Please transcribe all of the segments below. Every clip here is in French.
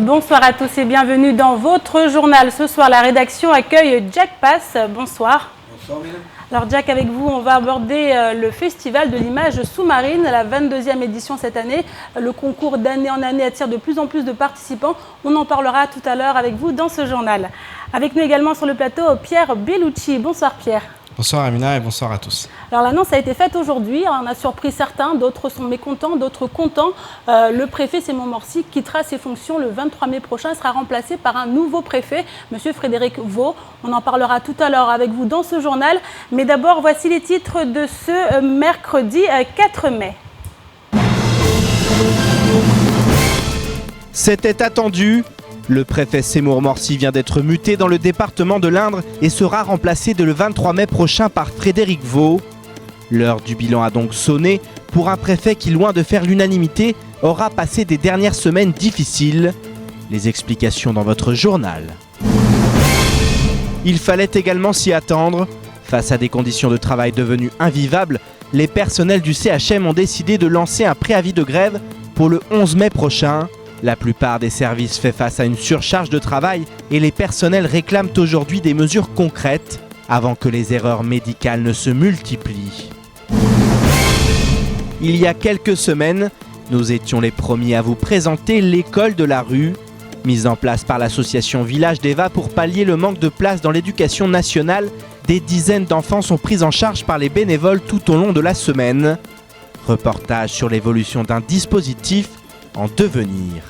Bonsoir à tous et bienvenue dans votre journal. Ce soir, la rédaction accueille Jack Pass. Bonsoir. Bonsoir, mesdames. Alors Jack, avec vous, on va aborder le Festival de l'image sous-marine, la 22e édition cette année. Le concours d'année en année attire de plus en plus de participants. On en parlera tout à l'heure avec vous dans ce journal. Avec nous également sur le plateau, Pierre Bellucci. Bonsoir Pierre. Bonsoir Amina et bonsoir à tous. Alors l'annonce a été faite aujourd'hui, on a surpris certains, d'autres sont mécontents, d'autres contents. Le préfet Simon Morsi quittera ses fonctions le 23 mai prochain, il sera remplacé par un nouveau préfet, M. Frédéric Vaux. On en parlera tout à l'heure avec vous dans ce journal. Mais d'abord, voici les titres de ce mercredi 4 mai. C'était attendu. Le préfet Seymour Morsi vient d'être muté dans le département de l'Indre et sera remplacé dès le 23 mai prochain par Frédéric Vaux. L'heure du bilan a donc sonné pour un préfet qui, loin de faire l'unanimité, aura passé des dernières semaines difficiles. Les explications dans votre journal. Il fallait également s'y attendre. Face à des conditions de travail devenues invivables, les personnels du CHM ont décidé de lancer un préavis de grève pour le 11 mai prochain. La plupart des services fait face à une surcharge de travail et les personnels réclament aujourd'hui des mesures concrètes avant que les erreurs médicales ne se multiplient. Il y a quelques semaines, nous étions les premiers à vous présenter l'école de la rue, mise en place par l'association Village d'Eva pour pallier le manque de place dans l'éducation nationale. Des dizaines d'enfants sont pris en charge par les bénévoles tout au long de la semaine. Reportage sur l'évolution d'un dispositif en devenir.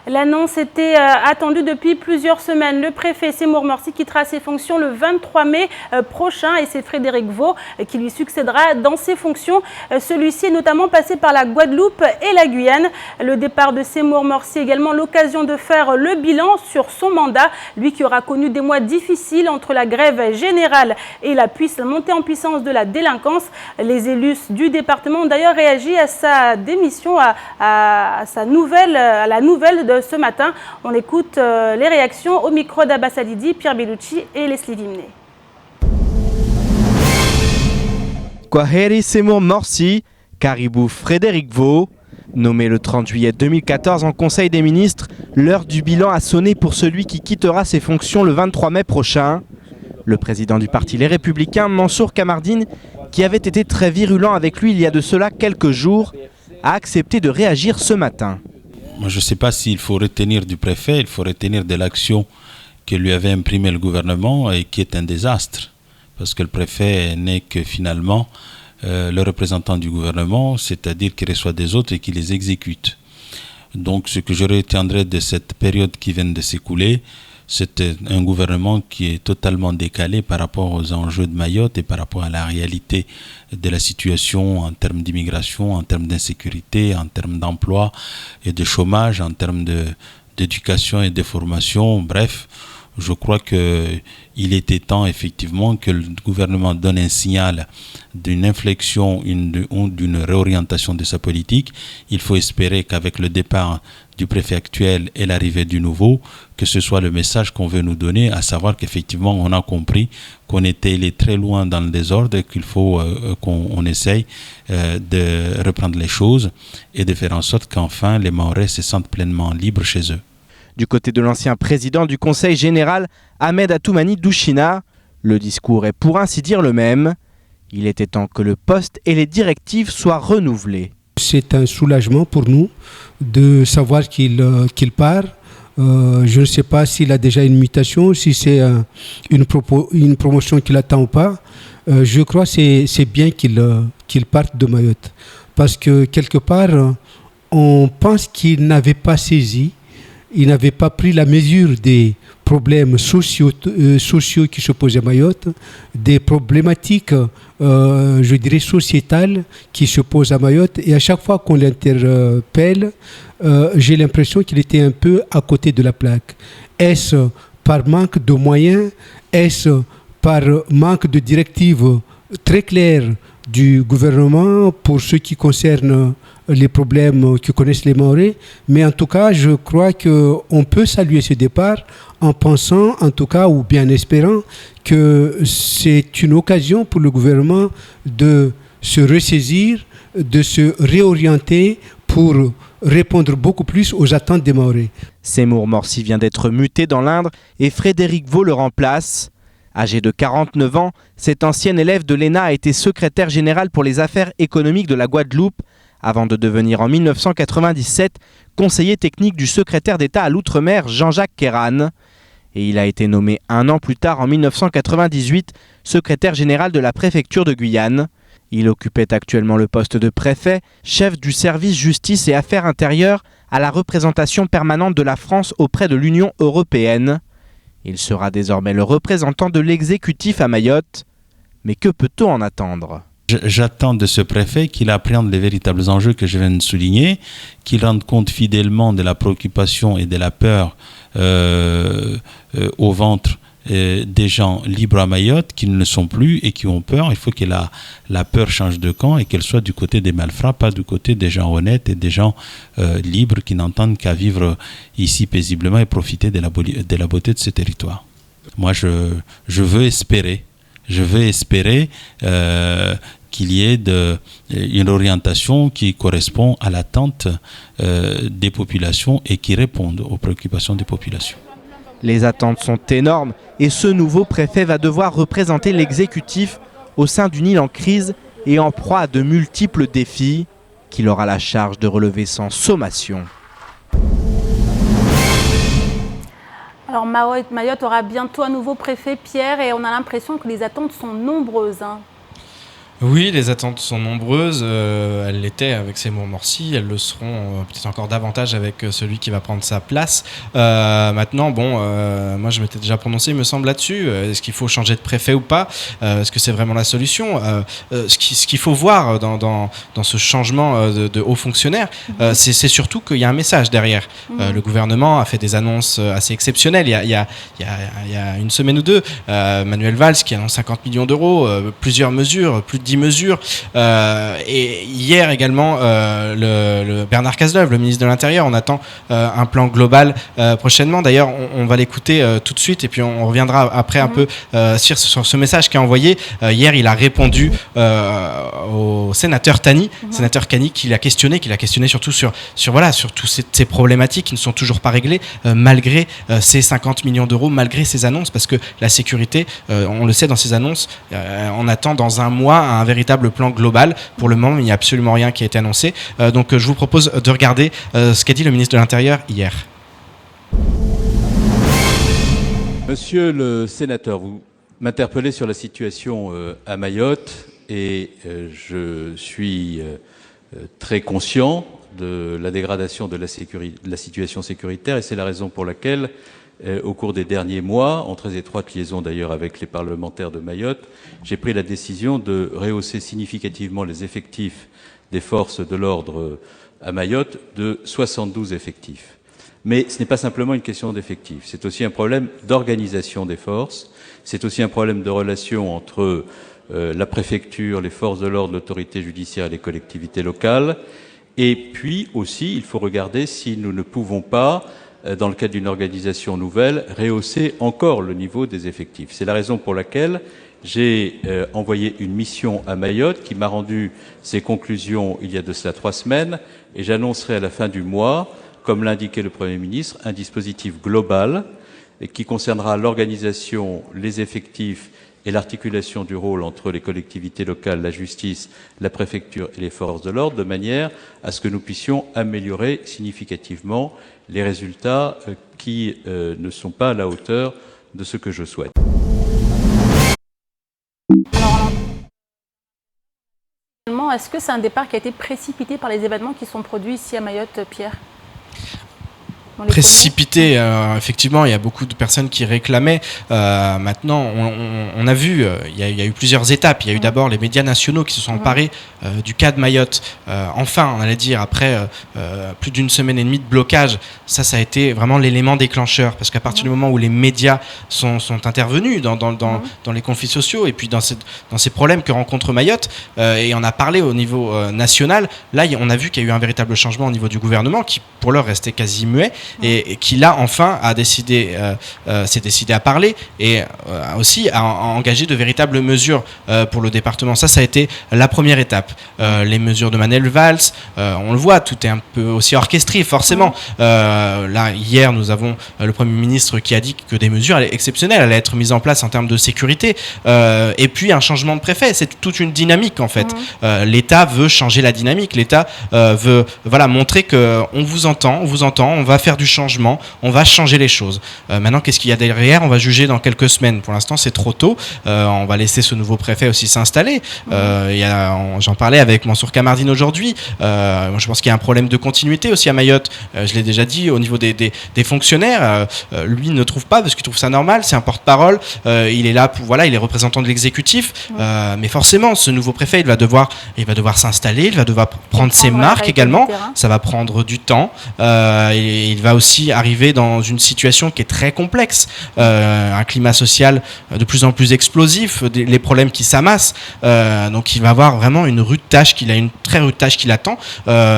L'annonce était attendue depuis plusieurs semaines. Le préfet Seymour Morsi quittera ses fonctions le 23 mai prochain et c'est Frédéric Vaux qui lui succédera dans ses fonctions. Celui-ci est notamment passé par la Guadeloupe et la Guyane. Le départ de Seymour Morsi est également l'occasion de faire le bilan sur son mandat. Lui qui aura connu des mois difficiles entre la grève générale et la montée en puissance de la délinquance. Les élus du département ont d'ailleurs réagi à sa démission, à la nouvelle de ce matin. On écoute les réactions au micro d'Abbas Alidi, Pierre Bellucci et Leslie Vimné. Kwaheri Seymour Morsi, Caribou Frédéric Vaux. Nommé le 30 juillet 2014 en Conseil des ministres, l'heure du bilan a sonné pour celui qui quittera ses fonctions le 23 mai prochain. Le président du parti Les Républicains, Mansour Kamardine, qui avait été très virulent avec lui il y a de cela quelques jours, a accepté de réagir ce matin. Moi, je ne sais pas s'il faut retenir du préfet, il faut retenir de l'action que lui avait imprimée le gouvernement et qui est un désastre. Parce que le préfet n'est que finalement le représentant du gouvernement, c'est-à-dire qu'il reçoit des autres et qui les exécute. Donc ce que je retiendrai de cette période qui vient de s'écouler, c'est un gouvernement qui est totalement décalé par rapport aux enjeux de Mayotte et par rapport à la réalité de la situation en termes d'immigration, en termes d'insécurité, en termes d'emploi et de chômage, en termes d'éducation et de formation. Bref, je crois qu'il était temps effectivement que le gouvernement donne un signal d'une inflexion, d'une réorientation de sa politique. Il faut espérer qu'avec le départ du préfet actuel et l'arrivée du nouveau, que ce soit le message qu'on veut nous donner, à savoir qu'effectivement on a compris qu'on était très loin dans le désordre et qu'il faut qu'on essaye de reprendre les choses et de faire en sorte qu'enfin les Mahorais se sentent pleinement libres chez eux. Du côté de l'ancien président du Conseil général, Ahmed Atoumani Douchina, le discours est pour ainsi dire le même. Il était temps que le poste et les directives soient renouvelés. C'est un soulagement pour nous de savoir qu'il part. Je ne sais pas s'il a déjà une mutation, si c'est une promotion qu'il attend ou pas. Je crois que c'est bien qu'il parte de Mayotte. Parce que quelque part, on pense qu'il n'avait pas saisi, il n'avait pas pris la mesure des problèmes sociaux qui se posent à Mayotte, des problématiques, je dirais, sociétales qui se posent à Mayotte. Et à chaque fois qu'on l'interpelle, j'ai l'impression qu'il était un peu à côté de la plaque. Est-ce par manque de moyens? Est-ce par manque de directives très claires du gouvernement pour ce qui concerne les problèmes que connaissent les Mahorais? Mais en tout cas, je crois qu'on peut saluer ce départ en pensant, en tout cas, ou bien espérant que c'est une occasion pour le gouvernement de se ressaisir, de se réorienter pour répondre beaucoup plus aux attentes des Mahorais. Seymour Morsi vient d'être muté dans l'Indre et Frédéric Vaux le remplace. Âgé de 49 ans, cet ancien élève de l'ENA a été secrétaire général pour les affaires économiques de la Guadeloupe, avant de devenir en 1997 conseiller technique du secrétaire d'État à l'Outre-mer Jean-Jacques Kéran. Et il a été nommé un an plus tard, en 1998, secrétaire général de la préfecture de Guyane. Il occupait actuellement le poste de préfet, chef du service justice et affaires intérieures à la représentation permanente de la France auprès de l'Union européenne. Il sera désormais le représentant de l'exécutif à Mayotte. Mais que peut-on en attendre ? J'attends de ce préfet qu'il appréhende les véritables enjeux que je viens de souligner, qu'il rende compte fidèlement de la préoccupation et de la peur au ventre des gens libres à Mayotte qui ne le sont plus et qui ont peur. Il faut que la peur change de camp et qu'elle soit du côté des malfrats, pas du côté des gens honnêtes et des gens libres qui n'entendent qu'à vivre ici paisiblement et profiter de la beauté de ce territoire. Moi, je veux espérer qu'il y ait une orientation qui correspond à l'attente des populations et qui réponde aux préoccupations des populations. Les attentes sont énormes et ce nouveau préfet va devoir représenter l'exécutif au sein d'une île en crise et en proie à de multiples défis qu'il aura la charge de relever sans sommation. Alors Mayotte aura bientôt un nouveau préfet, Pierre, et on a l'impression que les attentes sont nombreuses. Oui, les attentes sont nombreuses. Elles l'étaient avec Seymour Morsi, elles le seront peut-être encore davantage avec celui qui va prendre sa place. Maintenant, moi je m'étais déjà prononcé, il me semble, là-dessus. Est-ce qu'il faut changer de préfet ou pas ? Est-ce que c'est vraiment la solution ? Ce qu'il faut voir dans ce changement de haut fonctionnaire, c'est surtout qu'il y a un message derrière. Le gouvernement a fait des annonces assez exceptionnelles. Il y a une semaine ou deux, Manuel Valls qui annonce 50 millions d'euros, plusieurs mesures, plus de 10 mesures. Et hier également, le Bernard Cazeneuve, le ministre de l'Intérieur, on attend un plan global prochainement. D'ailleurs, on va l'écouter tout de suite et puis on reviendra après un peu sur ce message qu'a envoyé. Hier, il a répondu au sénateur Tani, sénateur Kani, qui l'a questionné surtout sur toutes ces problématiques qui ne sont toujours pas réglées, malgré ces 50 millions d'euros, malgré ces annonces, parce que la sécurité, on le sait dans ces annonces, on attend dans un mois un véritable plan global. Pour le moment, il n'y a absolument rien qui a été annoncé. Donc je vous propose de regarder ce qu'a dit le ministre de l'Intérieur hier. Monsieur le sénateur, vous m'interpellez sur la situation à Mayotte et je suis très conscient de la dégradation de la situation sécuritaire et c'est la raison pour laquelle au cours des derniers mois, en très étroite liaison d'ailleurs avec les parlementaires de Mayotte, j'ai pris la décision de rehausser significativement les effectifs des forces de l'ordre à Mayotte de 72 effectifs. Mais ce n'est pas simplement une question d'effectifs, c'est aussi un problème d'organisation des forces, c'est aussi un problème de relation entre la préfecture, les forces de l'ordre, l'autorité judiciaire et les collectivités locales. Et puis aussi, il faut regarder si nous ne pouvons pas, dans le cadre d'une organisation nouvelle, rehausser encore le niveau des effectifs. C'est la raison pour laquelle j'ai envoyé une mission à Mayotte qui m'a rendu ses conclusions il y a de cela 3 semaines et j'annoncerai à la fin du mois, comme l'a indiqué le Premier ministre, un dispositif global qui concernera l'organisation, les effectifs et l'articulation du rôle entre les collectivités locales, la justice, la préfecture et les forces de l'ordre, de manière à ce que nous puissions améliorer significativement les résultats qui ne sont pas à la hauteur de ce que je souhaite. Alors, est-ce que c'est un départ qui a été précipité par les événements qui sont produits ici à Mayotte, Pierre ? Précipité, effectivement, il y a beaucoup de personnes qui réclamaient. Maintenant, on a vu, il y a eu plusieurs étapes. Il y a eu d'abord les médias nationaux qui se sont emparés du cas de Mayotte. Enfin, on allait dire, après plus d'une semaine et demie de blocage, ça a été vraiment l'élément déclencheur. Parce qu'à partir du moment où les médias sont intervenus dans les conflits sociaux et puis dans ces problèmes que rencontre Mayotte, et on a parlé au niveau national, là, on a vu qu'il y a eu un véritable changement au niveau du gouvernement qui, pour l'heure, restait quasi muet. et qui là enfin s'est décidé à parler et aussi à engager de véritables mesures pour le département. Ça a été la première étape. Les mesures de Manuel Valls, on le voit, tout est un peu aussi orchestré forcément. Là hier nous avons le Premier ministre qui a dit que des mesures exceptionnelles allaient être mises en place en termes de sécurité et puis un changement de préfet. C'est toute une dynamique en fait. L'État veut changer la dynamique. L'État veut montrer qu'on vous entend, on va faire du changement, on va changer les choses. Maintenant, qu'est-ce qu'il y a derrière? On va juger dans quelques semaines. Pour l'instant, c'est trop tôt. On va laisser ce nouveau préfet aussi s'installer. J'en parlais avec Mansour Kamardine aujourd'hui. Moi, je pense qu'il y a un problème de continuité aussi à Mayotte. Je l'ai déjà dit au niveau des fonctionnaires. Lui ne trouve pas parce qu'il trouve ça normal. C'est un porte-parole. Il est là il est représentant de l'exécutif. Mais forcément, ce nouveau préfet, il va devoir s'installer. Il va devoir prendre ses marques également. Ça va prendre du temps. Il va aussi arriver dans une situation qui est très complexe. Un climat social de plus en plus explosif, les problèmes qui s'amassent. Donc il va avoir vraiment une très rude tâche qui l'attend.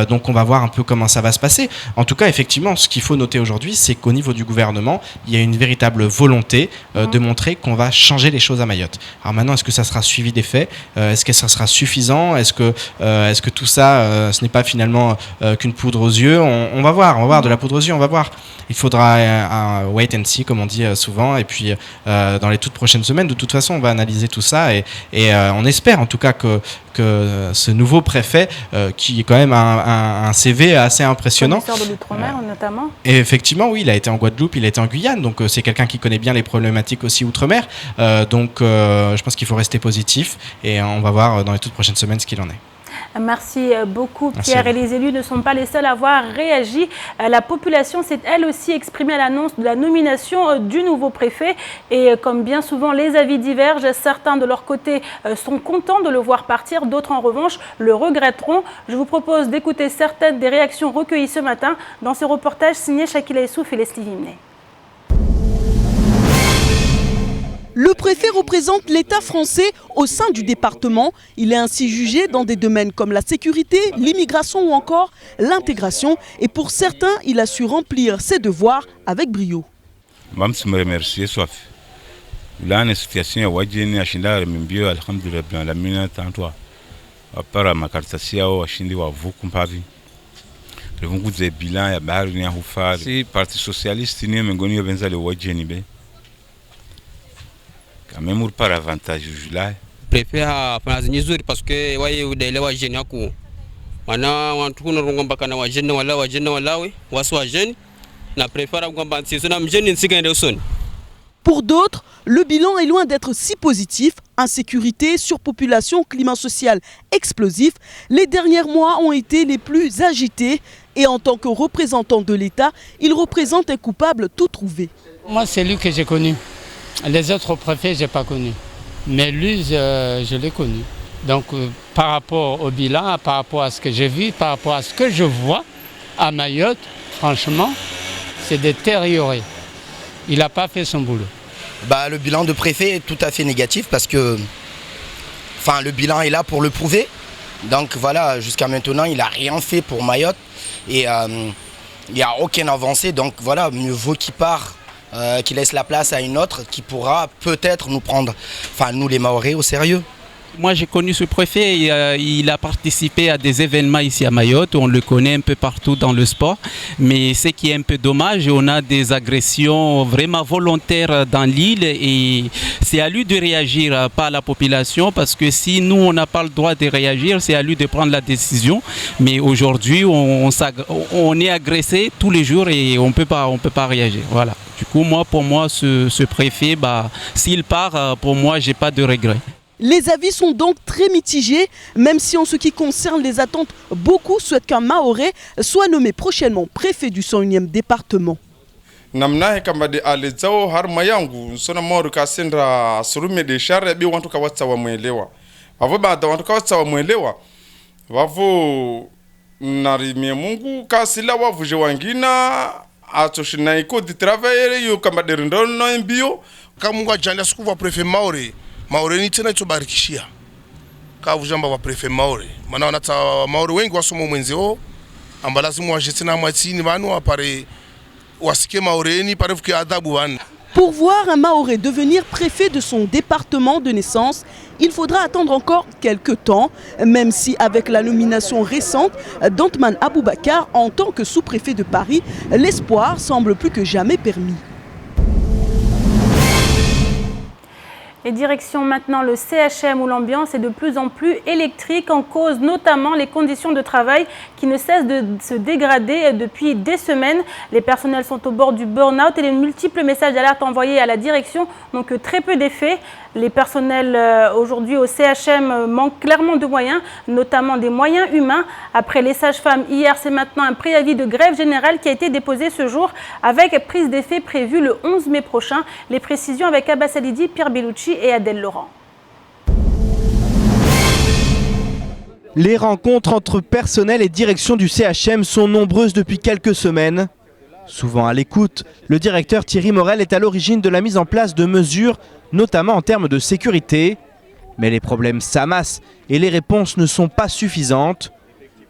Donc on va voir un peu comment ça va se passer. En tout cas, effectivement, ce qu'il faut noter aujourd'hui, c'est qu'au niveau du gouvernement, il y a une véritable volonté de montrer qu'on va changer les choses à Mayotte. Alors maintenant, est-ce que ça sera suivi des faits? Est-ce que ça sera suffisant? Est-ce que tout ça, ce n'est pas finalement qu'une poudre aux yeux? On va voir de la poudre aux yeux, on va voir. Il faudra un wait and see, comme on dit souvent, et puis dans les toutes prochaines semaines, de toute façon, on va analyser tout ça et on espère en tout cas que ce nouveau préfet, qui est quand même un CV assez impressionnant. Commissaire de l'Outre-mer notamment. Et effectivement, oui, il a été en Guadeloupe, il a été en Guyane, donc c'est quelqu'un qui connaît bien les problématiques aussi Outre-mer. Donc je pense qu'il faut rester positif et on va voir dans les toutes prochaines semaines ce qu'il en est. Merci beaucoup Pierre. Et les élus ne sont pas les seuls à avoir réagi. La population s'est elle aussi exprimée à l'annonce de la nomination du nouveau préfet. Et comme bien souvent les avis divergent, certains de leur côté sont contents de le voir partir, d'autres en revanche le regretteront. Je vous propose d'écouter certaines des réactions recueillies ce matin dans ce reportage signé Shakila Issouf et Leslie Vimnet. Le préfet représente l'État français au sein du département. Il est ainsi jugé dans des domaines comme la sécurité, l'immigration ou encore l'intégration. Et pour certains, il a su remplir ses devoirs avec brio. Je me remercie, Soif. Là, une situation où je suis alhamdulillah, la mine tantoa. À part ma carte sia ou ashindi wa vuku mpavi. Le vungu ze bilan ya bahari ni hufa. Si parti socialiste ni mengoni benza le wajeni be. Quand même par avantage là. Préfet a fait nizuri parce que waye udaelewa jeni yako. Wana watu kuna rungomba kana wajeni walawe wasu wajeni na préfet ngomba nsizo na mjeni nsigende usoni. Pour d'autres, le bilan est loin d'être si positif. Insécurité, surpopulation, climat social explosif. Les derniers mois ont été les plus agités. Et en tant que représentant de l'État, il représente un coupable tout trouvé. Moi, c'est lui que j'ai connu. Les autres préfets, je n'ai pas connu. Mais lui, je l'ai connu. Donc, par rapport au bilan, par rapport à ce que j'ai vu, par rapport à ce que je vois à Mayotte, franchement, c'est détérioré. Il n'a pas fait son boulot. Le bilan de préfet est tout à fait négatif parce que le bilan est là pour le prouver. Donc voilà, jusqu'à maintenant, il n'a rien fait pour Mayotte et il n'y a aucune avancée. Donc voilà, mieux vaut qu'il part, qu'il laisse la place à une autre qui pourra peut-être nous prendre, nous les Mahorais, au sérieux. Moi j'ai connu ce préfet, il a participé à des événements ici à Mayotte, on le connaît un peu partout dans le sport, mais ce qui est un peu dommage, on a des agressions vraiment volontaires dans l'île et c'est à lui de réagir, pas à la population, parce que si nous on n'a pas le droit de réagir, c'est à lui de prendre la décision, mais aujourd'hui on est agressé tous les jours et on peut pas réagir, voilà. Du coup pour moi ce préfet, s'il part, pour moi j'ai pas de regret. Les avis sont donc très mitigés, même si en ce qui concerne les attentes, beaucoup souhaitent qu'un Mahorais soit nommé prochainement préfet du 101e département. Namna kama de alezao harma yangu sona moru kasendra surume de share bi wantu ka watsa wa mwelewa. Wavo baada wantu ka watsa wa mwelewa. Wavo narimie Mungu kasila wavuje wangina atoshina iko di travailler yo kama de rindono mbio kama Mungu ajalia siku wa préfet Mahorais. Mahorais ni tena itubarikishia. Kavujamba wa préfet Mahorais. Maana wanata Mahorais wengi wasomo mwenzeo amba lazima waje tena mwatini banu apare wasike maoreni parefuke adabu wana. Pour voir un Maoré devenir préfet de son département de naissance, il faudra attendre encore quelques temps, même si avec la nomination récente d'Antman Aboubakar en tant que sous-préfet de Paris, l'espoir semble plus que jamais permis. Et direction maintenant le CHM où l'ambiance est de plus en plus électrique, en cause notamment les conditions de travail qui ne cessent de se dégrader depuis des semaines. Les personnels sont au bord du burn-out et les multiples messages d'alerte envoyés à la direction n'ont que très peu d'effet. Les personnels aujourd'hui au CHM manquent clairement de moyens, notamment des moyens humains. Après les sages-femmes hier, c'est maintenant un préavis de grève générale qui a été déposé ce jour avec prise d'effet prévue le 11 mai prochain. Les précisions avec Abbas Alidi, Pierre Bellucci et Adèle Laurent. Les rencontres entre personnel et direction du CHM sont nombreuses depuis quelques semaines. Souvent à l'écoute, le directeur Thierry Morel est à l'origine de la mise en place de mesures, notamment en termes de sécurité. Mais les problèmes s'amassent et les réponses ne sont pas suffisantes.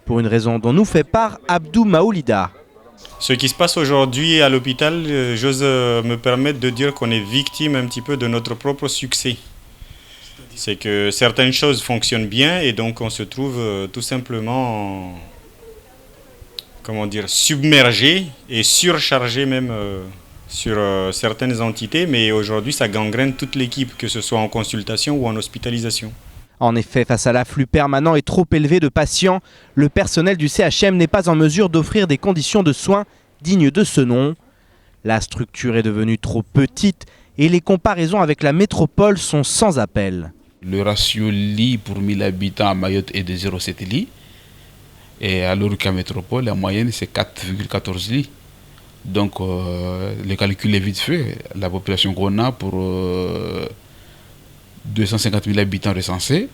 Pour une raison dont nous fait part Abdou Maoulida. Ce qui se passe aujourd'hui à l'hôpital, j'ose me permettre de dire qu'on est victime un petit peu de notre propre succès. C'est que certaines choses fonctionnent bien et donc on se trouve tout simplement submergé et surchargé même sur certaines entités, mais aujourd'hui ça gangrène toute l'équipe, que ce soit en consultation ou en hospitalisation. En effet, face à l'afflux permanent et trop élevé de patients, le personnel du CHM n'est pas en mesure d'offrir des conditions de soins dignes de ce nom. La structure est devenue trop petite et les comparaisons avec la métropole sont sans appel. Le ratio lit pour 1000 habitants à Mayotte est de 0,7 lits. Et alors qu'à métropole, la moyenne c'est 4,14 lits. Donc le calcul est vite fait. La population qu'on a pour 250 000 habitants recensés,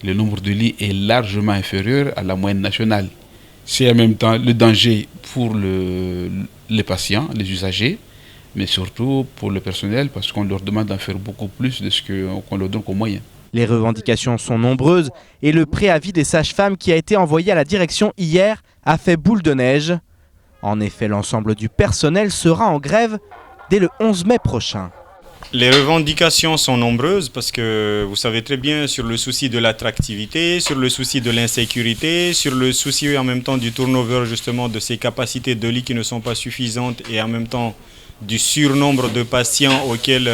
le nombre de lits est largement inférieur à la moyenne nationale. C'est en même temps le danger pour les patients, les usagers, mais surtout pour le personnel parce qu'on leur demande d'en faire beaucoup plus de ce qu'on leur donne comme moyen. Les revendications sont nombreuses et le préavis des sages-femmes qui a été envoyé à la direction hier a fait boule de neige. En effet, l'ensemble du personnel sera en grève dès le 11 mai prochain. Les revendications sont nombreuses parce que vous savez très bien sur le souci de l'attractivité, sur le souci de l'insécurité, sur le souci en même temps du turnover justement de ces capacités de lit qui ne sont pas suffisantes et en même temps du surnombre de patients auxquels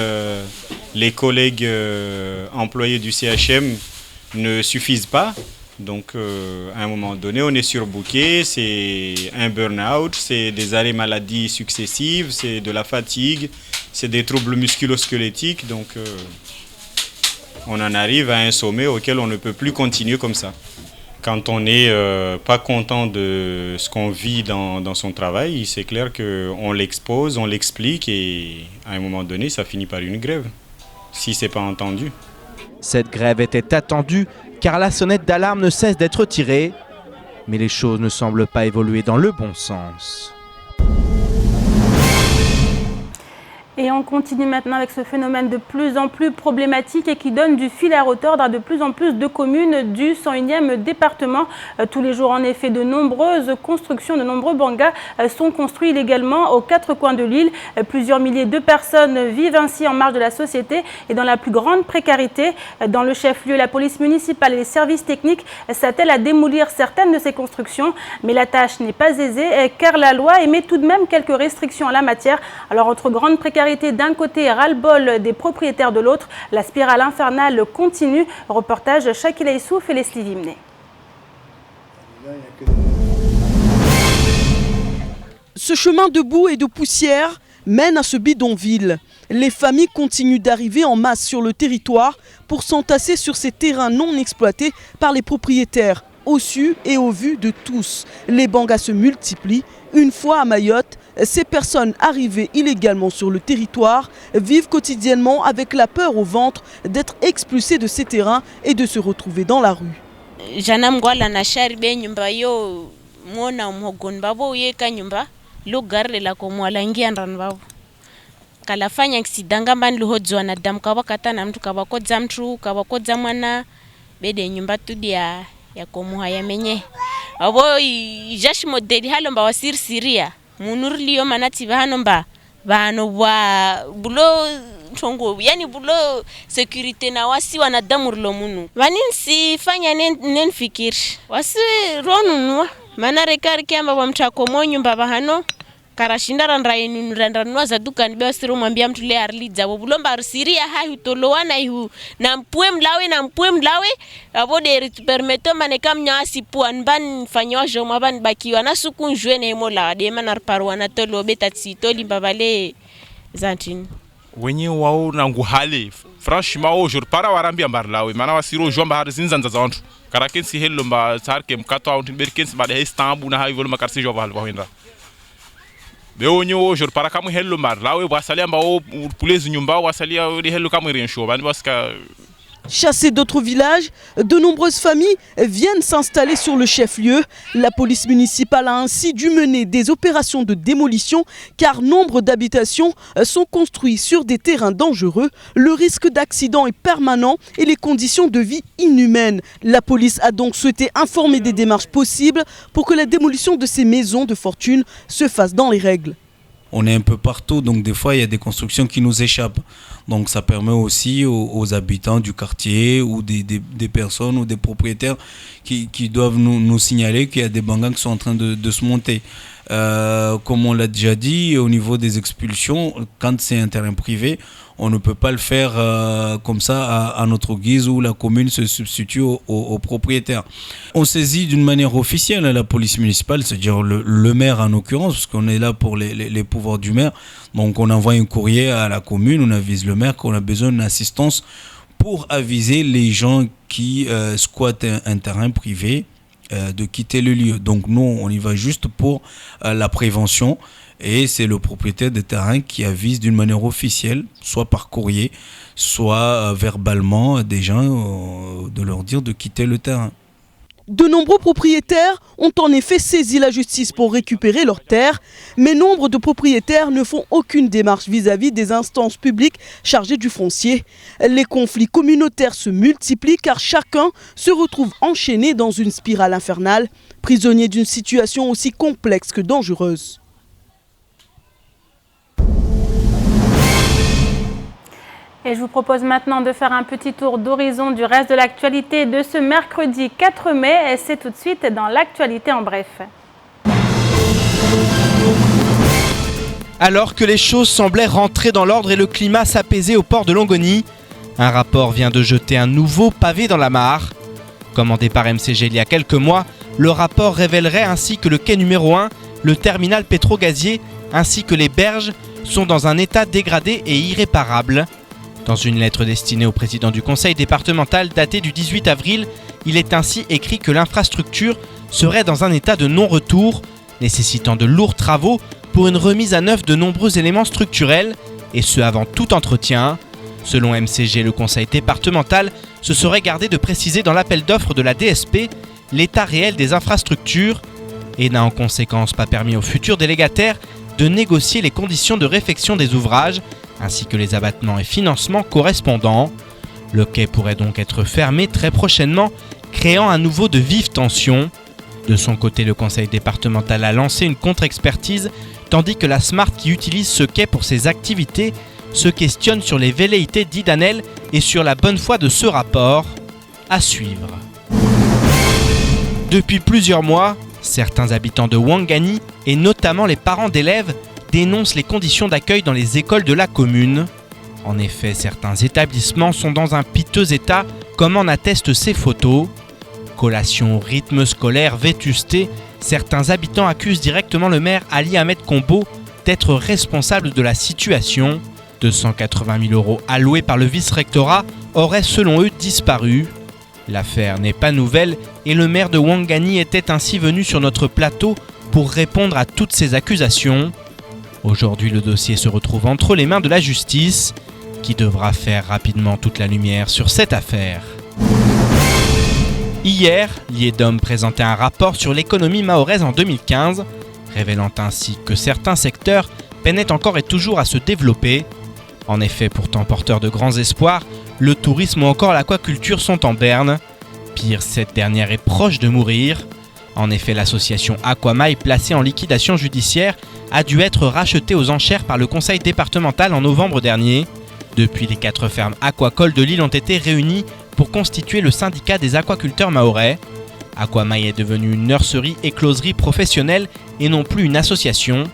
les collègues employés du CHM ne suffisent pas. Donc à un moment donné, on est surbooké, c'est un burn-out, c'est des arrêts maladie successifs, c'est de la fatigue, c'est des troubles musculo-squelettiques. Donc on en arrive à un sommet auquel on ne peut plus continuer comme ça. Quand on n'est pas content de ce qu'on vit dans son travail, c'est clair qu'on l'expose, on l'explique et à un moment donné, ça finit par une grève, si ce n'est pas entendu. Cette grève était attendue car la sonnette d'alarme ne cesse d'être tirée, mais les choses ne semblent pas évoluer dans le bon sens. Et on continue maintenant avec ce phénomène de plus en plus problématique et qui donne du fil à retordre à de plus en plus de communes du 101e département. Tous les jours, en effet, de nombreuses constructions, de nombreux bangas sont construits illégalement aux quatre coins de l'île. Plusieurs milliers de personnes vivent ainsi en marge de la société et dans la plus grande précarité. Dans le chef-lieu, la police municipale et les services techniques s'attellent à démolir certaines de ces constructions. Mais la tâche n'est pas aisée car la loi émet tout de même quelques restrictions en la matière. Alors, entre grande précarité d'un côté et ras-le-bol des propriétaires de l'autre, la spirale infernale continue. Reportage Shakila Issouf et Leslie Vimné. Ce chemin de boue et de poussière mène à ce bidonville. Les familles continuent d'arriver en masse sur le territoire pour s'entasser sur ces terrains non exploités par les propriétaires, au su et au vu de tous. Les bangas se multiplient. Une fois à Mayotte, ces personnes arrivées illégalement sur le territoire vivent quotidiennement avec la peur au ventre d'être expulsées de ces terrains et de se retrouver dans la rue. Kalafanya kisidanga mbani luhodzwa na damu kawakata na mtu kawakodza mtu kawakodza mwana bede nyumba tudi ya komuha ya menye abo jashi modeli halo mba wasiri siria munurliyo manati vahano mba vahano wa bulo tongo yani bulo security na wasi wanadamurlo munu vaninsi fanya nenfikiri wasi ronunwa mana rekari kiamba wa mtako monyu mba vahano karashinda randrainunua za dukani bewa siro mwambia mtu le arlidza wabulomba arsiria hai utolowana ihu na mpue mlawe abode ritupermeto maneka mnyasi pua nban fanyawa joma ban bakiwa na suku njwe na imola wadema narparuwa na tolo beta tsitoli mbavale zantini wenye wao na nguhale franchement aujourd'hui para warambi ambarlawe mana wasiro jomba har zinzanza za wantu karakensi hello mba sarke mkato au tinberkensi ba de Istanbul na hayi voluma karsi jova halwa hinda beonyo aujourd'hui para kamu hello marlawe wasalia mba o poules nyumba wasalia de hello kamu riensho bani baska. Chassés d'autres villages, de nombreuses familles viennent s'installer sur le chef-lieu. La police municipale a ainsi dû mener des opérations de démolition car nombre d'habitations sont construites sur des terrains dangereux. Le risque d'accident est permanent et les conditions de vie inhumaines. La police a donc souhaité informer des démarches possibles pour que la démolition de ces maisons de fortune se fasse dans les règles. On est un peu partout, donc des fois il y a des constructions qui nous échappent. Donc ça permet aussi aux habitants du quartier ou des personnes ou des propriétaires qui doivent nous signaler qu'il y a des bangas qui sont en train de se monter. Comme on l'a déjà dit, au niveau des expulsions, quand c'est un terrain privé, on ne peut pas le faire comme ça à notre guise où la commune se substitue au propriétaire. On saisit d'une manière officielle la police municipale, c'est-à-dire le maire en l'occurrence, parce qu'on est là pour les pouvoirs du maire. Donc on envoie un courrier à la commune, on avise le maire qu'on a besoin d'une assistance pour aviser les gens qui squattent un terrain privé de quitter le lieu. Donc nous, on y va juste pour la prévention. Et c'est le propriétaire des terrains qui avise d'une manière officielle, soit par courrier, soit verbalement des gens, de leur dire de quitter le terrain. De nombreux propriétaires ont en effet saisi la justice pour récupérer leurs terres, mais nombre de propriétaires ne font aucune démarche vis-à-vis des instances publiques chargées du foncier. Les conflits communautaires se multiplient car chacun se retrouve enchaîné dans une spirale infernale, prisonnier d'une situation aussi complexe que dangereuse. Et je vous propose maintenant de faire un petit tour d'horizon du reste de l'actualité de ce mercredi 4 mai. Et c'est tout de suite dans l'actualité en bref. Alors que les choses semblaient rentrer dans l'ordre et le climat s'apaiser au port de Longoni, un rapport vient de jeter un nouveau pavé dans la mare. Commandé par MCG il y a quelques mois, le rapport révélerait ainsi que le quai numéro 1, le terminal pétro-gazier ainsi que les berges sont dans un état dégradé et irréparable. Dans une lettre destinée au président du conseil départemental datée du 18 avril, il est ainsi écrit que l'infrastructure serait dans un état de non-retour, nécessitant de lourds travaux pour une remise à neuf de nombreux éléments structurels, et ce avant tout entretien. Selon MCG, le conseil départemental se serait gardé de préciser dans l'appel d'offres de la DSP l'état réel des infrastructures et n'a en conséquence pas permis aux futurs délégataires de négocier les conditions de réfection des ouvrages ainsi que les abattements et financements correspondants. Le quai pourrait donc être fermé très prochainement, créant à nouveau de vives tensions. De son côté, le conseil départemental a lancé une contre-expertise, tandis que la SMART qui utilise ce quai pour ses activités se questionne sur les velléités d'Idanel et sur la bonne foi de ce rapport. À suivre. Depuis plusieurs mois, certains habitants de Ouangani, et notamment les parents d'élèves, dénoncent les conditions d'accueil dans les écoles de la commune. En effet, certains établissements sont dans un piteux état, comme en attestent ces photos. Collation, rythme scolaire, vétusté, certains habitants accusent directement le maire Ali Ahmed Combo d'être responsable de la situation. 280 000 € alloués par le vice-rectorat auraient selon eux disparu. L'affaire n'est pas nouvelle et le maire de Ouangani était ainsi venu sur notre plateau pour répondre à toutes ces accusations. Aujourd'hui, le dossier se retrouve entre les mains de la justice, qui devra faire rapidement toute la lumière sur cette affaire. Hier, l'IEDOM présentait un rapport sur l'économie mahoraise en 2015, révélant ainsi que certains secteurs peinaient encore et toujours à se développer. En effet, pourtant porteurs de grands espoirs, le tourisme ou encore l'aquaculture sont en berne. Pire, cette dernière est proche de mourir. En effet, l'association Aquamaï, placée en liquidation judiciaire, a dû être rachetée aux enchères par le conseil départemental en novembre dernier. Depuis, les 4 fermes aquacoles de l'île ont été réunies pour constituer le syndicat des aquaculteurs mahorais. Aquamaï est devenue une nurserie écloserie professionnelle et non plus une association.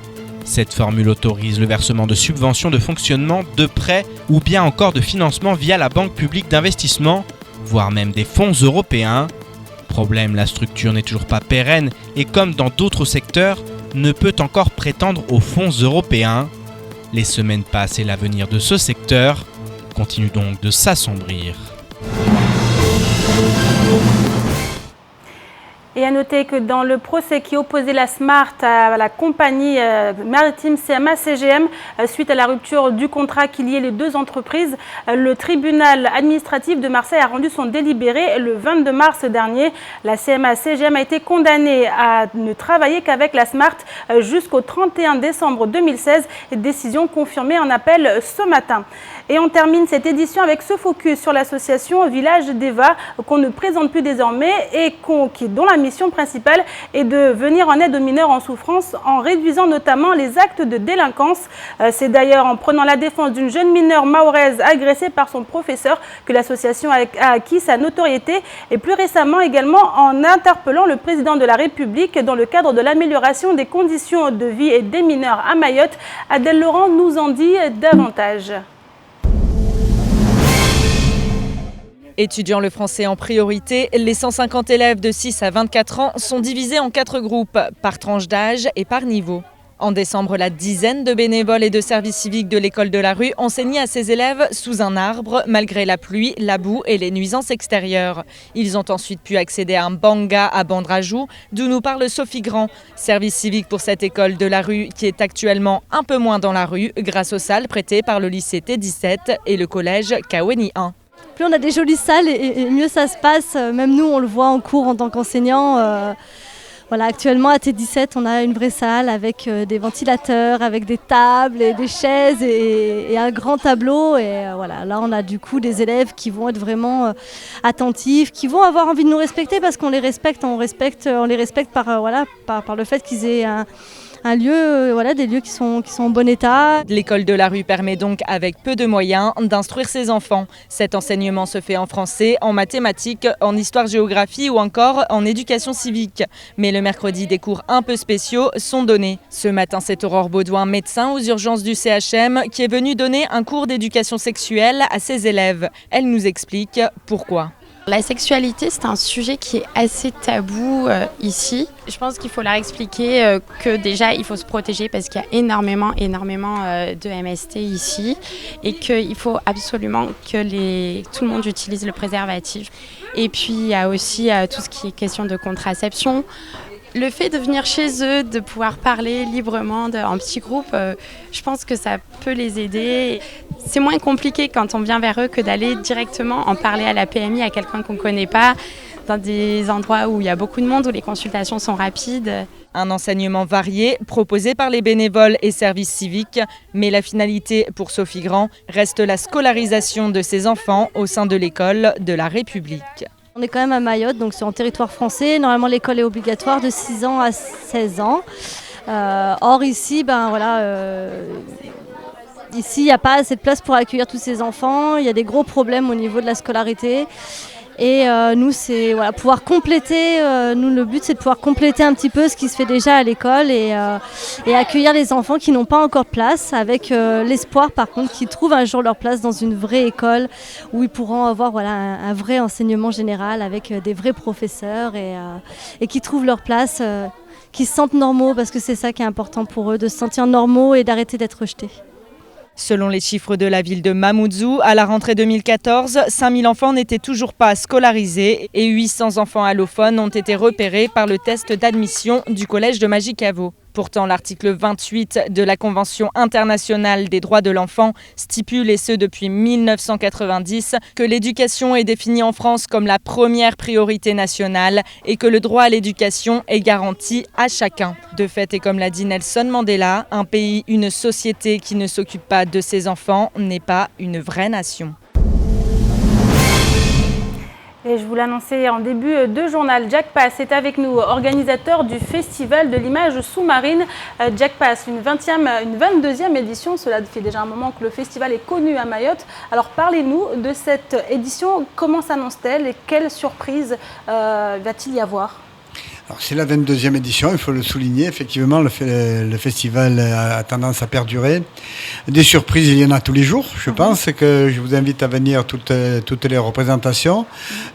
Cette formule autorise le versement de subventions de fonctionnement, de prêts ou bien encore de financement via la Banque publique d'investissement, voire même des fonds européens. Problème, la structure n'est toujours pas pérenne et comme dans d'autres secteurs, ne peut encore prétendre aux fonds européens. Les semaines passent et l'avenir de ce secteur continue donc de s'assombrir. Et à noter que dans le procès qui opposait la Smart à la compagnie maritime CMA-CGM, suite à la rupture du contrat qui liait les deux entreprises, le tribunal administratif de Marseille a rendu son délibéré le 22 mars dernier. La CMA-CGM a été condamnée à ne travailler qu'avec la Smart jusqu'au 31 décembre 2016, décision confirmée en appel ce matin. Et on termine cette édition avec ce focus sur l'association Village d'Eva qu'on ne présente plus désormais et dont la mission principale est de venir en aide aux mineurs en souffrance en réduisant notamment les actes de délinquance. C'est d'ailleurs en prenant la défense d'une jeune mineure mahoraise agressée par son professeur que l'association a acquis sa notoriété et plus récemment également en interpellant le président de la République dans le cadre de l'amélioration des conditions de vie des mineurs à Mayotte. Adèle Laurent nous en dit davantage. Étudiant le français en priorité, les 150 élèves de 6 à 24 ans sont divisés en 4 groupes, par tranche d'âge et par niveau. En décembre, la dizaine de bénévoles et de services civiques de l'école de la rue enseignaient à ces élèves sous un arbre, malgré la pluie, la boue et les nuisances extérieures. Ils ont ensuite pu accéder à un banga à Bandrajou, d'où nous parle Sophie Grand, service civique pour cette école de la rue qui est actuellement un peu moins dans la rue grâce aux salles prêtées par le lycée T17 et le collège Kaweni 1. Plus on a des jolies salles et mieux ça se passe. Même nous, on le voit en cours en tant qu'enseignant. Voilà, actuellement à T17, on a une vraie salle avec des ventilateurs, avec des tables et des chaises et un grand tableau. Et voilà, là on a du coup des élèves qui vont être vraiment attentifs, qui vont avoir envie de nous respecter parce qu'on les respecte, on les respecte par le fait qu'ils aient un lieu, des lieux qui sont en bon état. L'école de la rue permet donc, avec peu de moyens, d'instruire ses enfants. Cet enseignement se fait en français, en mathématiques, en histoire-géographie ou encore en éducation civique. Mais le mercredi, des cours un peu spéciaux sont donnés. Ce matin, c'est Aurore Baudouin, médecin aux urgences du CHM, qui est venue donner un cours d'éducation sexuelle à ses élèves. Elle nous explique pourquoi. La sexualité, c'est un sujet qui est assez tabou ici. Je pense qu'il faut leur expliquer que déjà, il faut se protéger parce qu'il y a énormément de MST ici et qu'il faut absolument que tout le monde utilise le préservatif. Et puis, il y a aussi tout ce qui est question de contraception. Le fait de venir chez eux, de pouvoir parler librement en petit groupe, je pense que ça peut les aider. C'est moins compliqué quand on vient vers eux que d'aller directement en parler à la PMI, à quelqu'un qu'on ne connaît pas, dans des endroits où il y a beaucoup de monde, où les consultations sont rapides. Un enseignement varié, proposé par les bénévoles et services civiques, mais la finalité pour Sophie Grand reste la scolarisation de ses enfants au sein de l'école de la République. On est quand même à Mayotte, donc c'est en territoire français. Normalement, l'école est obligatoire de 6 ans à 16 ans. Or, ici, ici, il n'y a pas assez de place pour accueillir tous ces enfants. Il y a des gros problèmes au niveau de la scolarité. Et nous, c'est pouvoir compléter. Le but, c'est de pouvoir compléter un petit peu ce qui se fait déjà à l'école et accueillir les enfants qui n'ont pas encore place, avec l'espoir, par contre, qu'ils trouvent un jour leur place dans une vraie école où ils pourront avoir un vrai enseignement général avec des vrais professeurs et qui trouvent leur place, qui se sentent normaux, parce que c'est ça qui est important pour eux, de se sentir normaux et d'arrêter d'être rejetés. Selon les chiffres de la ville de Mamoudzou, à la rentrée 2014, 5000 enfants n'étaient toujours pas scolarisés et 800 enfants allophones ont été repérés par le test d'admission du collège de Magicavo. Pourtant, l'article 28 de la Convention internationale des droits de l'enfant stipule, et ce depuis 1990, que l'éducation est définie en France comme la première priorité nationale et que le droit à l'éducation est garanti à chacun. De fait, et comme l'a dit Nelson Mandela, un pays, une société qui ne s'occupe pas de ses enfants n'est pas une vraie nation. Et je vous l'annonçais en début de journal, Jack Pass est avec nous, organisateur du Festival de l'image sous-marine. Jack Pass, une 22e édition, cela fait déjà un moment que le festival est connu à Mayotte. Alors parlez-nous de cette édition, comment s'annonce-t-elle et quelles surprises va-t-il y avoir ? Alors, c'est la 22e édition, il faut le souligner. Effectivement, le festival a tendance à perdurer. Des surprises, il y en a tous les jours. Je pense que je vous invite à venir toutes les représentations.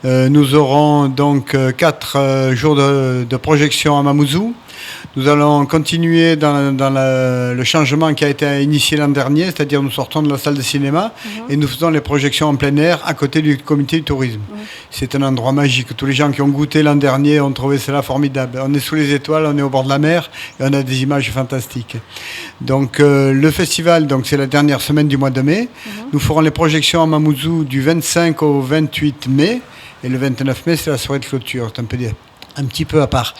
Nous aurons donc 4 jours de projection à Mamoudzou. Nous allons continuer dans le changement qui a été initié l'an dernier, c'est-à-dire nous sortons de la salle de cinéma et nous faisons les projections en plein air à côté du comité du tourisme. C'est un endroit magique. Tous les gens qui ont goûté l'an dernier ont trouvé cela formidable. On est sous les étoiles, on est au bord de la mer et on a des images fantastiques. Donc le festival, c'est la dernière semaine du mois de mai. Nous ferons les projections à Mamoudzou du 25 au 28 mai et le 29 mai c'est la soirée de clôture. C'est un petit peu à part.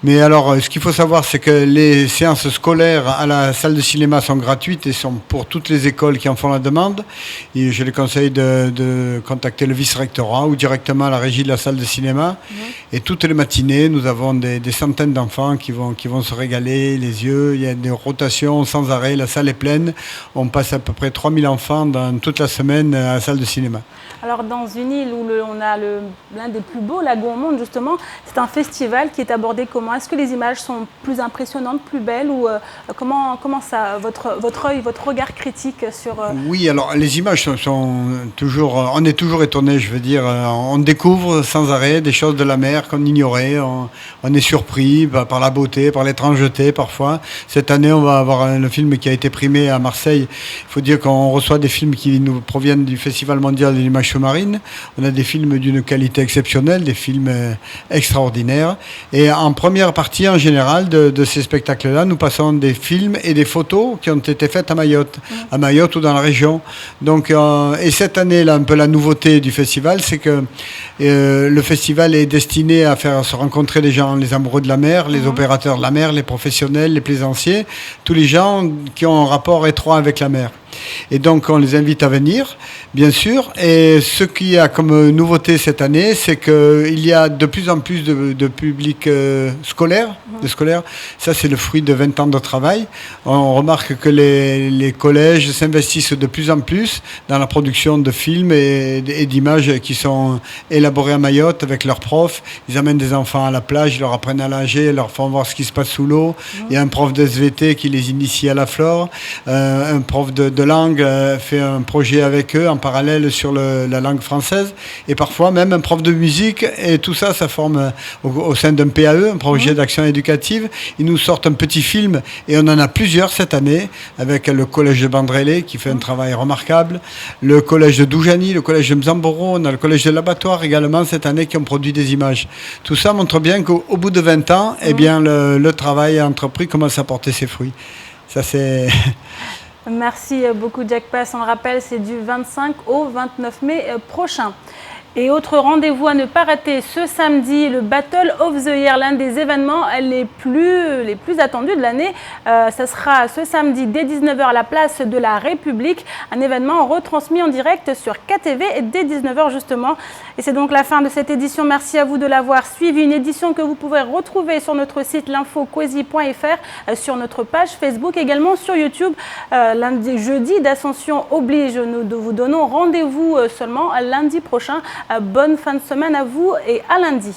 Mais alors, ce qu'il faut savoir, c'est que les séances scolaires à la salle de cinéma sont gratuites et sont pour toutes les écoles qui en font la demande. Et je les conseille de contacter le vice-rectorat ou directement la régie de la salle de cinéma. Et toutes les matinées, nous avons des centaines d'enfants qui vont se régaler les yeux. Il y a des rotations sans arrêt. La salle est pleine. On passe à peu près 3000 enfants dans toute la semaine à la salle de cinéma. Alors dans une île où on a l'un des plus beaux lagons au monde justement, c'est un festival qui est abordé comment? Est-ce que les images sont plus impressionnantes, plus belles ou comment ça, votre œil, votre regard critique sur... Oui, alors les images sont toujours... On est toujours étonné, je veux dire. On découvre sans arrêt des choses de la mer qu'on ignorait. On est surpris par la beauté, par l'étrangeté parfois. Cette année, on va avoir le film qui a été primé à Marseille. Il faut dire qu'on reçoit des films qui nous proviennent du Festival mondial de l'image sous-marine. On a des films d'une qualité exceptionnelle, des films extraordinaires. Et en première partie, en général, de ces spectacles-là, nous passons des films et des photos qui ont été faites à Mayotte ou dans la région. Donc, et cette année, là, un peu la nouveauté du festival, c'est que le festival est destiné à faire se rencontrer les gens, les amoureux de la mer, les opérateurs de la mer, les professionnels, les plaisanciers, tous les gens qui ont un rapport étroit avec la mer. Et donc on les invite à venir, bien sûr. Et ce qu'il y a comme nouveauté cette année, c'est qu'il y a de plus en plus de public scolaire. Ça, c'est le fruit de 20 ans de travail. On remarque que les collèges s'investissent de plus en plus dans la production de films et d'images qui sont élaborés à Mayotte avec leurs profs. Ils amènent des enfants à la plage, ils leur apprennent à nager, ils leur font voir ce qui se passe sous l'eau. Il y a un prof de SVT qui les initie à la flore. Un prof de langue fait un projet avec eux en parallèle sur la langue française. Et parfois même un prof de musique. Et tout ça, ça forme au sein d'un PAE, un projet d'action éducative. Ils nous sortent un petit film et on en a plusieurs cette année avec le collège de Bandrélé qui fait un travail remarquable, le collège de Doujani, le collège de Mzamboro, on a le collège de l'Abattoir également cette année qui ont produit des images. Tout ça montre bien qu'au bout de 20 ans, eh bien, le travail entrepris commence à porter ses fruits. Ça, c'est... Merci beaucoup Jack Pass. On le rappelle, c'est du 25 au 29 mai prochain. Et autre rendez-vous à ne pas rater ce samedi, le Battle of the Year, l'un des événements les plus attendus de l'année. Ça sera ce samedi dès 19h à la place de la République, un événement retransmis en direct sur KTV dès 19h justement. Et c'est donc la fin de cette édition. Merci à vous de l'avoir suivi. Une édition que vous pouvez retrouver sur notre site l'infoquesi.fr, sur notre page Facebook, également sur YouTube. Lundi, jeudi d'Ascension oblige, nous vous donnons rendez-vous seulement lundi prochain. Bonne fin de semaine à vous et à lundi.